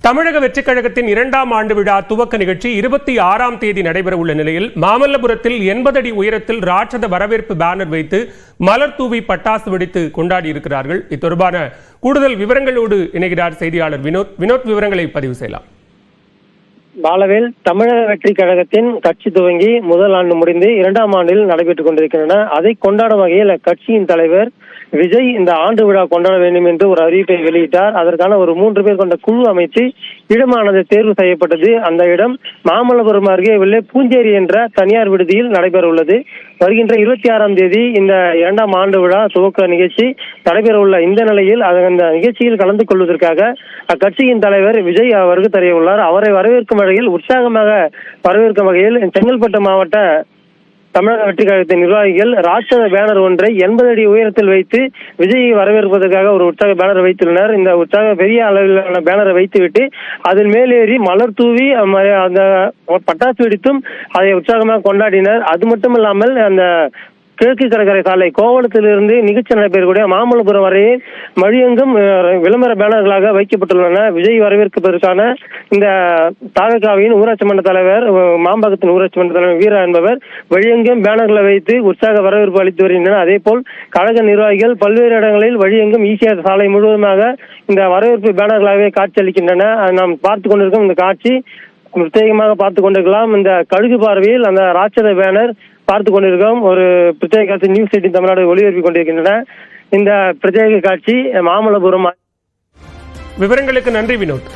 தமிழக வெற்றிக் கழகத்தின் 2ஆம் ஆண்டு விழா துவக்க நிகழ்ச்சி 26ஆம் தேதி நடைபெறவுள்ள நிலையில் மாமல்லபுரத்தில் 80 அடி உயரத்தில் ராட்சத வரவேற்பு பேனர் வைத்து மலர் தூவி பட்டாசு வெடித்து கொண்டாடி இருக்கிறார்கள். இது தொடர்பான கூடுதல் விவரங்களோடு இணைகிறார் செய்தியாளர் வினோத். விவரங்களை பதிவு செய்யலாம். பாலவேல், தமிழக வெற்றிக் கழகத்தின் கட்சி துவங்கி முதல் ஆண்டு முடிந்து 2ஆம் ஆண்டில் நடைபெற்றுக் கொண்டிருக்கின்றன. அதை கொண்டாடும் வகையில் கட்சியின் தலைவர் விஜய் இந்த ஆண்டு விழா கொண்டாட வேண்டும் என்று ஒரு அறிவிப்பை வெளியிட்டார். அதற்கான ஒரு 3 பேர் கொண்ட குழு அமைத்து இடமானது தேர்வு செய்யப்பட்டது. அந்த இடம் மாமல்லபுரம் அருகே உள்ள பூஞ்சேரி என்ற தனியார் விடுதியில் நடைபெற உள்ளது. வருகின்ற 26ஆம் தேதி இந்த 2ஆம் ஆண்டு விழா துவக்க நிகழ்ச்சி நடைபெற உள்ள இந்த நிலையில் அந்த நிகழ்ச்சியில் கலந்து கொள்வதற்காக அக்கட்சியின் தலைவர் விஜய் வருகை தர உள்ளார். அவரை வரவேற்கும் வகையில் உற்சாகமாக வரவேற்கும் வகையில் செங்கல்பட்டு மாவட்ட தமிழக வெற்றிக் கழகத்தின் நிர்வாகிகள் ராட்சத பேனர் ஒன்றை 80 அடி உயரத்தில் வைத்து விஜயை வரவேற்பதற்காக ஒரு உற்சாக பேனர் வைத்துள்ளனர். இந்த உற்சாக பெரிய அளவிலான பேனரை வைத்துவிட்டு அதன் மேலேறி மலர் தூவி அந்த பட்டாசு வெடித்தும் அதை உற்சாகமாக கொண்டாடினர். அது மட்டும் இல்லாமல் அந்த கிழக்கு கடற்கரை சாலை கோவளத்திலிருந்து நிகழ்ச்சி நடைபெறக்கூடிய மாமல்லபுரம் வரை மழியெங்கும் விளம்பர பேனர்களாக வைக்கப்பட்டுள்ளன. விஜய் வரவேற்பதற்கான இந்த தாவேகாவின் ஊராட்சி மன்ற தலைவர், மாம்பாக்கத்தின் ஊராட்சி மன்ற தலைவர் வீரா என்பவர் வழியெங்கும் பேனர்களை வைத்து உற்சாக வரவேற்பு அளித்து வருகின்றனர். அதே போல் கழக நிர்வாகிகள் பல்வேறு இடங்களில் வழியெங்கும் ஈசிஆர் சாலை முழுவதுமாக இந்த வரவேற்பு பேனர்களாகவே காட்சியளிக்கின்றன. நாம் பார்த்து கொண்டிருக்கும் இந்த காட்சி பிரத்யேகமாக பார்த்து கொண்டிருக்கலாம். இந்த கழுகு பார்வையில் அந்த ராட்சத பேனர் பார்த்து கொண்டிருக்கோம். ஒரு பிரத்யேக காட்சி நியூஸ் 18 தமிழ்நாடு ஒளிபரப்பிக் கொண்டிருக்கின்றன. இந்த பிரத்யேக காட்சி மாமல்லபுரம். விவரங்களுக்கு நன்றி வினோத்.